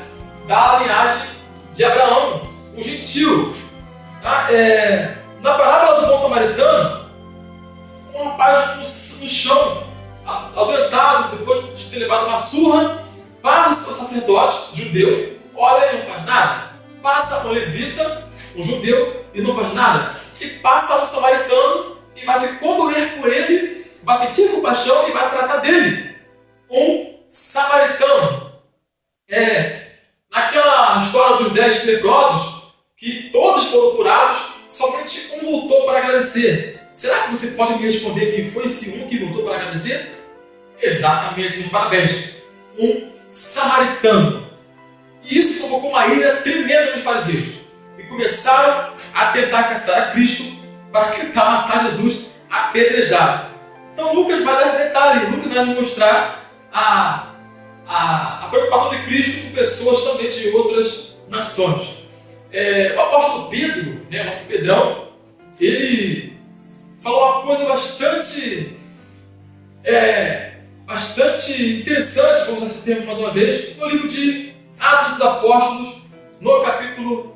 da linhagem de Abraão, um gentil. Tá? Na parábola do bom samaritano, um rapaz no chão, adorentado, depois de ter levado uma surra, passa o sacerdote judeu, olha e não faz nada. Passa um levita, um judeu, e não faz nada. E passa um samaritano e vai se condoer por ele, vai sentir compaixão e vai tratar dele. Um samaritano. Naquela história dos 10 leprosos, que todos foram curados, somente um voltou para agradecer. Será que você pode me responder quem foi esse um que voltou para agradecer? Exatamente, meus parabéns. Um samaritano. E isso provocou uma ira tremenda nos fariseus. E começaram a tentar caçar a Cristo para tentar matar Jesus apedrejado. Então Lucas vai dar esse detalhe. Lucas vai nos mostrar a preocupação de Cristo com pessoas também de outras nações. O apóstolo Pedro, o nosso Pedrão, ele falou uma coisa bastante interessante, vamos usar esse termo mais uma vez, no livro de Atos dos Apóstolos, no capítulo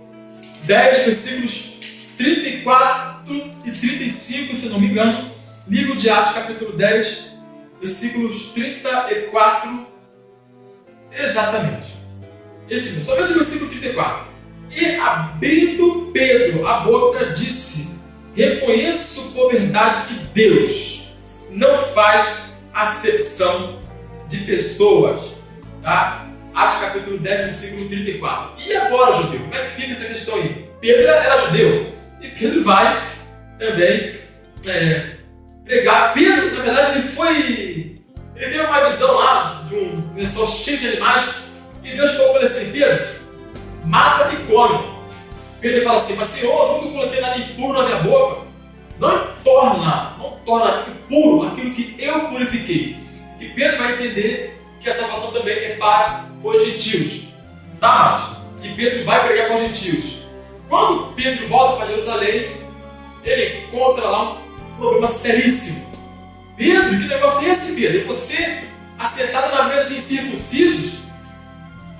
10, versículos 34 e 35, se não me engano. Livro de Atos, capítulo 10, versículos 34, exatamente. Esse mesmo, somente o versículo 34. E abrindo Pedro a boca, disse: reconheço por verdade que Deus não faz acepção de pessoas. Tá? Atos capítulo 10, versículo 34. E agora, judeu? Como é que fica essa questão aí? Pedro era judeu. E Pedro vai também pregar. Pedro, na verdade, ele teve uma visão lá de um lençol cheio de animais. E Deus falou para ele assim: Pedro, mata e come. Pedro fala assim: mas Senhor, nunca coloquei nada impuro na minha boca. Não torna impuro aquilo que eu purifiquei. E Pedro vai entender que a salvação também é para os gentios. Tá, amados? E Pedro vai pregar para os gentios. Quando Pedro volta para Jerusalém, ele encontra lá um problema seríssimo. Pedro, que negócio é esse, Pedro? E você assentado na mesa de incircuncisos?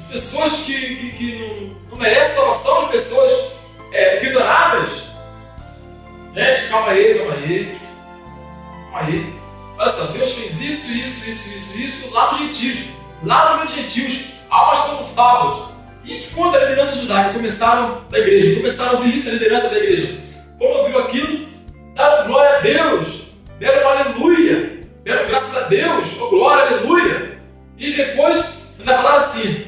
Pessoas que não merecem salvação, de pessoas ignoradas. Gente, calma aí. Olha só, Deus fez isso lá nos gentios. Lá no meio dos gentios, almas foram salvas. E quando a liderança judaica começaram a ouvir isso, a liderança da igreja, quando ouviu aquilo, deram glória a Deus, deram aleluia, deram graças a Deus, oh glória, aleluia. E depois ainda falaram assim: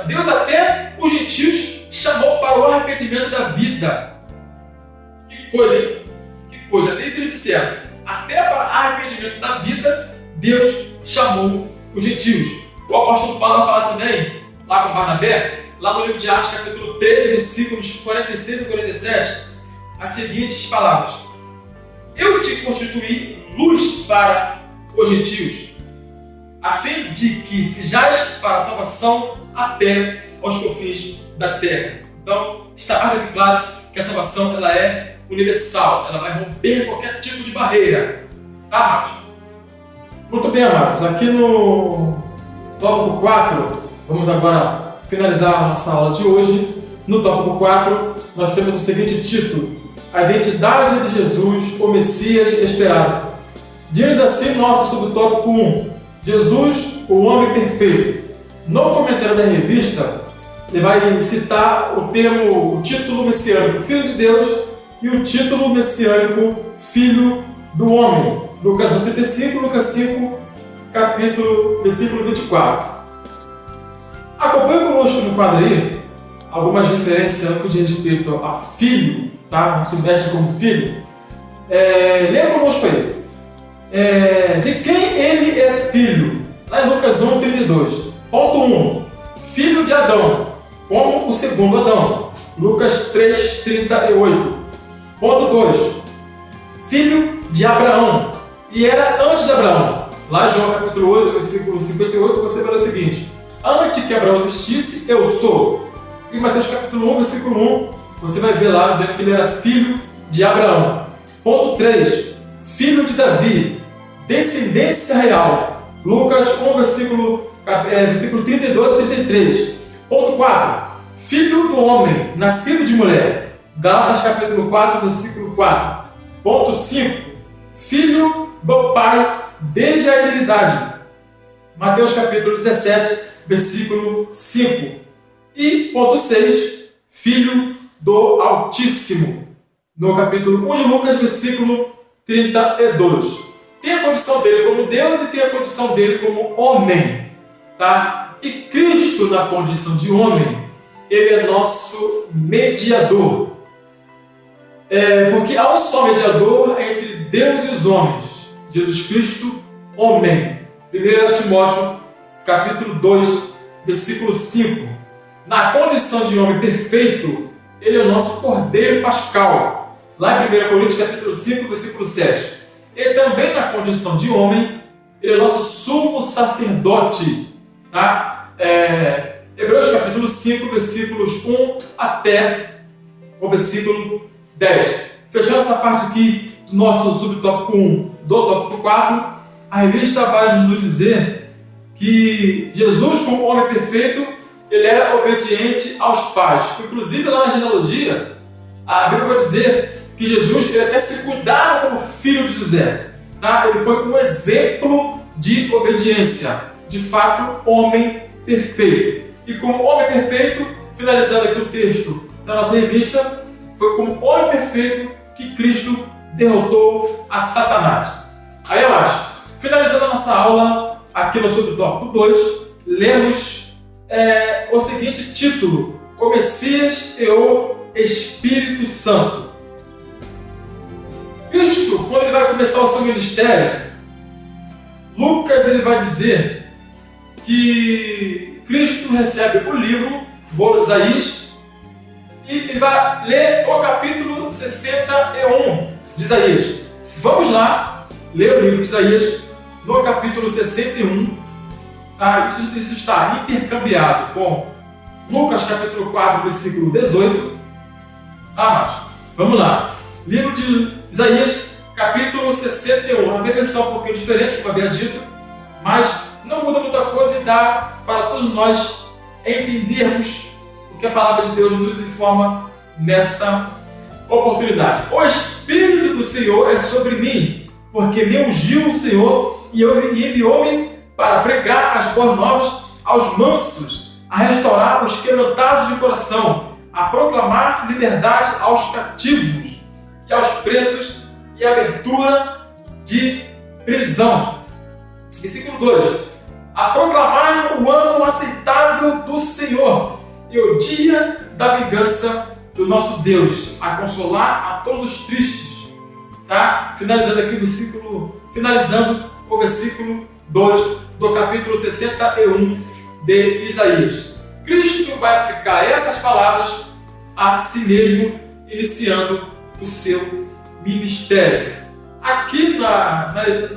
Deus até os gentios chamou para o arrependimento da vida. Que coisa, hein? Que coisa. Até isso eles disseram. Até para arrependimento da vida, Deus chamou os gentios. O apóstolo Paulo fala também, lá com Barnabé, lá no livro de Atos, capítulo 13, versículos 46 e 47, as seguintes palavras: eu te constituí luz para os gentios, a fim de que sejais para a salvação até aos confins da terra. Então, está mais do que claro que a salvação ela é universal, ela vai romper qualquer tipo de barreira. Tá, amados? Muito bem, amados. Aqui no tópico 4, vamos agora finalizar a nossa aula de hoje. No tópico 4, nós temos o seguinte título: a identidade de Jesus, o Messias esperado. Diz assim nosso subtópico 1: Jesus, o homem perfeito. No comentário da revista, ele vai citar o título messiânico, Filho de Deus, e o título messiânico, Filho do Homem. Lucas 1,35, Lucas 5, versículo 24. Acompanhe conosco no quadro aí algumas referências no que diz respeito a filho, tá? Não se veste como filho. Leia conosco aí. De quem ele é filho? Lá em Lucas 1,32. Ponto 1. Filho de Adão, como o segundo Adão. Lucas 3,38. Ponto 2. Filho de Abraão. E era antes de Abraão. Lá em João capítulo 8, versículo 58, você verá o seguinte: antes que Abraão existisse, eu sou. E em Mateus capítulo 1, versículo 1, você vai ver lá dizendo que ele era filho de Abraão. Ponto 3. Filho de Davi, descendência real. Lucas 1, versículo 32 e 33. Ponto 4. Filho do homem, nascido de mulher. Gálatas capítulo 4, versículo 4. Ponto 5. Filho do Pai desde a eternidade. Mateus capítulo 17, versículo 5. E ponto 6. Filho do Altíssimo. No capítulo 1 de Lucas, versículo 32. Tem a condição dele como Deus e tem a condição dele como homem. Tá? E Cristo, na condição de homem, ele é nosso mediador. Porque há um só mediador entre Deus e os homens, Jesus Cristo, homem. 1 Timóteo, capítulo 2, versículo 5. Na condição de homem perfeito, ele é o nosso cordeiro pascal. Lá em 1 Coríntios, capítulo 5, versículo 7. E também na condição de homem, ele é o nosso sumo sacerdote. Tá? Hebreus capítulo 5, versículos 1 até o versículo 10. Fechando essa parte aqui do nosso subtópico 1 do tópico 4, a revista vai nos dizer que Jesus, como homem perfeito, ele era obediente aos pais. Inclusive lá na genealogia, a Bíblia vai dizer que Jesus ele até se cuidava como filho de José. Tá? Ele foi um exemplo de obediência. De fato, homem perfeito. E como homem perfeito, finalizando aqui o texto da nossa revista, foi como homem perfeito que Cristo derrotou a Satanás. Aí eu acho, finalizando a nossa aula aqui no subtópico 2, lemos o seguinte título: O Messias e o Espírito Santo. Cristo, quando ele vai começar o seu ministério, Lucas ele vai dizer que Cristo recebe o livro, Bolo Isaías, e ele vai ler o capítulo 61 de Isaías. Vamos lá ler o livro de Isaías no capítulo 61. Tá? Isso está intercambiado com Lucas capítulo 4, versículo 18. Mas vamos lá. Livro de Isaías, capítulo 61. A minha versão é um pouquinho diferente, como havia dito, mas não muda muita coisa e dá para todos nós entendermos o que a palavra de Deus nos informa nesta oportunidade. O Espírito do Senhor é sobre mim, porque me ungiu o Senhor e enviou-me para pregar as boas novas aos mansos, a restaurar os quebrantados de coração, a proclamar liberdade aos cativos e aos presos e abertura de prisão. Versículo 2. A proclamar o ano aceitável do Senhor e o dia da vingança do nosso Deus, a consolar a todos os tristes. Tá? Finalizando o versículo 2 do capítulo 61 de Isaías. Cristo vai aplicar essas palavras a si mesmo, iniciando o seu ministério. Aqui na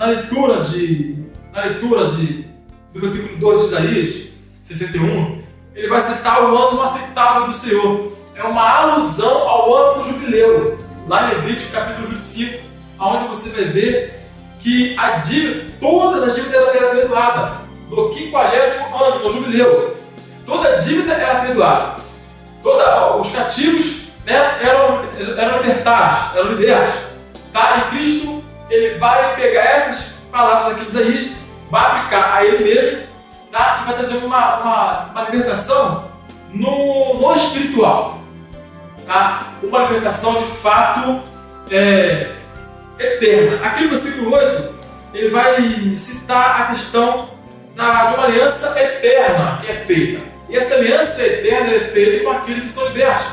leitura do versículo 2 de Isaías 61, ele vai citar o ano aceitável do Senhor. É uma alusão ao ano do jubileu. Lá em Levítico capítulo 25, onde você vai ver que todas as dívidas eram perdoadas. No 50º ano, no jubileu, toda a dívida era perdoada. Os cativos, né, eram libertados, eram libertos. Tá? E Cristo ele vai pegar essas palavras aqui de Isaías, vai aplicar a ele mesmo, tá? E vai trazer uma libertação no espiritual. Tá? Uma libertação de fato eterna. Aqui no versículo 8, ele vai citar a questão de uma aliança eterna que é feita. E essa aliança eterna é feita com aqueles que são libertos,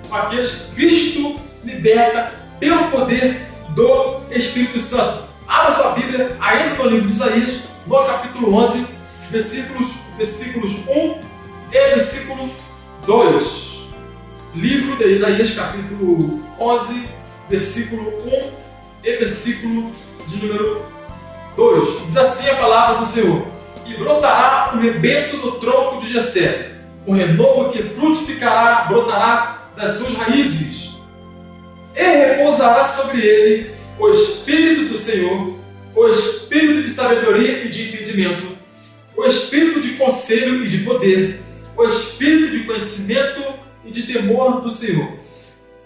com aqueles que Cristo liberta pelo poder do Espírito Santo. Abra sua Bíblia, ainda no livro de Isaías, no capítulo 11, versículos 1 e versículo 2. Livro de Isaías, capítulo 11, versículo 1 e versículo de número 2. Diz assim a palavra do Senhor: E brotará um rebento do tronco de Jessé, um renovo que frutificará, brotará das suas raízes, e repousará sobre ele o Espírito do Senhor, o Espírito de sabedoria e de entendimento, o Espírito de conselho e de poder, o Espírito de conhecimento e de temor do Senhor.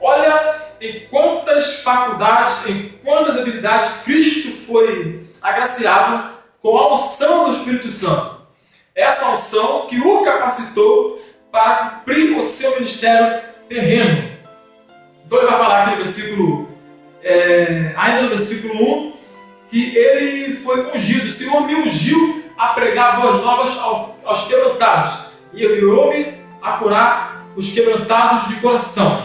Olha em quantas faculdades, em quantas habilidades Cristo foi agraciado com a unção do Espírito Santo. Essa unção que o capacitou para cumprir o seu ministério terreno. Então ele vai falar aqui no versículo, ainda no versículo 1, que ele foi ungido. O Senhor me ungiu a pregar boas novas aos quebrantados e enviou-me a curar os quebrantados de coração,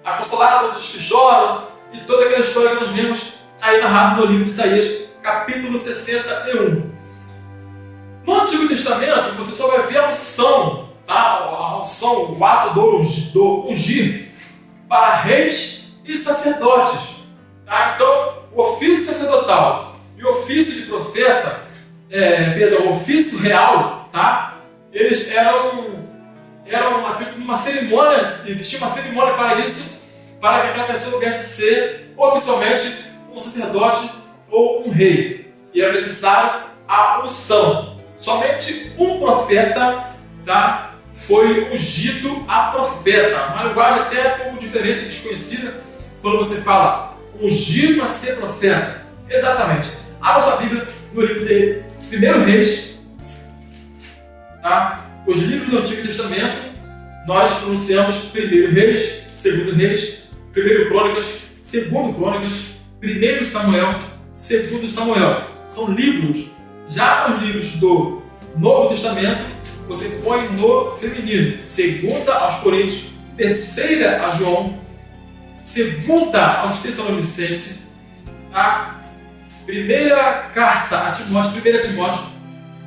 a consolar todos os que choram, e toda aquela história que nós vemos aí narrada no livro de Isaías, capítulo 61. No Antigo Testamento, você só vai ver a unção, tá? A unção, o ato do ungir para reis e sacerdotes. Tá? Então, o ofício sacerdotal e o ofício de profeta, o ofício real, tá? Eles eram uma cerimônia, existia uma cerimônia para isso, para que aquela pessoa pudesse ser oficialmente um sacerdote ou um rei. E era necessário a unção. Somente um profeta, tá, foi ungido a profeta. Uma linguagem até um pouco diferente, desconhecida, quando você fala ungido a ser profeta. Exatamente. Abra sua Bíblia no livro de 1 Reis, tá? os livros do Antigo Testamento, nós pronunciamos 1 Reis, 2 Reis, 1 Crônicas, 2 Crônicas, 1 Samuel, 2 Samuel. São livros. Já os livros do Novo Testamento, você põe no feminino. 2 aos Coríntios, 3 a João, 2 aos Tessalonicenses, a primeira carta a Timóteo, 1 Timóteo,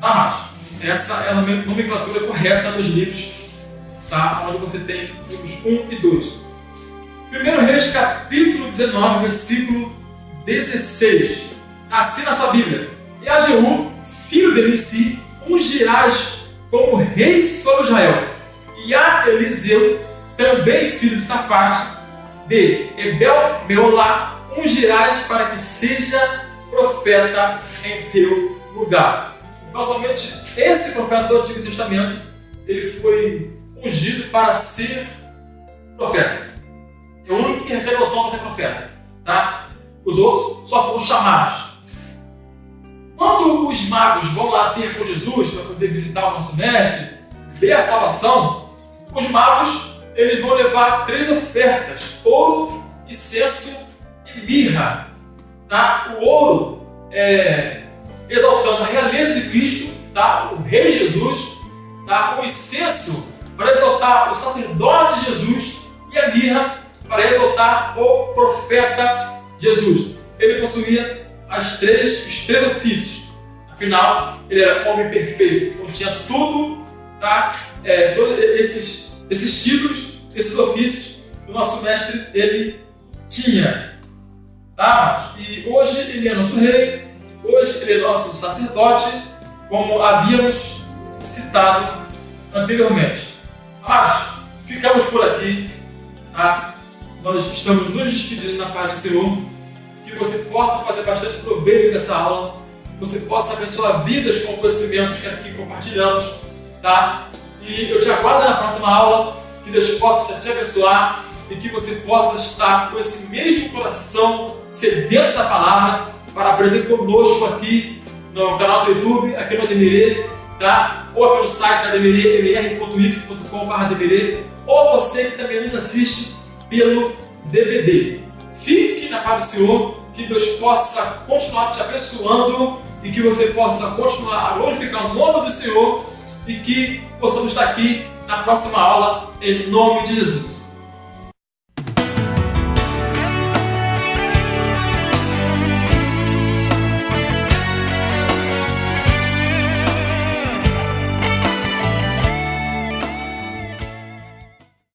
tá, mais. Essa é a nomenclatura correta dos livros, tá? Onde você tem livros 1 e 2. 1 Reis, capítulo 19, versículo 16. Assim na sua Bíblia. E a Jeú, filho de Nissi, ungirás como rei sobre Israel. E a Eliseu, também filho de Safate, de Ebel-Meolá, ungirás para que seja profeta em teu lugar. Então, somente esse profeta do Antigo Testamento, ele foi ungido para ser profeta. É o único que recebe a unção para ser profeta. Tá? Os outros só foram chamados. Quando os magos vão lá ter com Jesus para poder visitar o nosso mestre, ver a salvação, os magos eles vão levar 3 ofertas: ouro, incenso e mirra. Tá? O ouro exaltando a realeza de Cristo, tá? O Rei Jesus, tá? O incenso para exaltar o sacerdote Jesus e a mirra para exaltar o profeta Jesus. Ele possuía os 3 ofícios. Afinal, ele era um homem perfeito, então tinha tudo, tá? Todos esses títulos, esses ofícios, o nosso mestre ele tinha. Tá? E hoje ele é nosso rei, hoje ele é nosso sacerdote, como havíamos citado anteriormente. Mas ficamos por aqui, tá? Nós estamos nos despedindo na paz do Senhor, que você possa fazer bastante proveito dessa aula, que você possa abençoar vidas com conhecimentos que aqui compartilhamos, tá? E eu te aguardo na próxima aula, que Deus possa te abençoar e que você possa estar com esse mesmo coração sedento da palavra para aprender conosco aqui no canal do YouTube, aqui no Ademirê, tá? Ou aqui no site ademirê.wix.com/ademirê, ou você que também nos assiste pelo DVD. Fique na paz do Senhor, que Deus possa continuar te abençoando e que você possa continuar a glorificar o nome do Senhor e que possamos estar aqui na próxima aula, em nome de Jesus.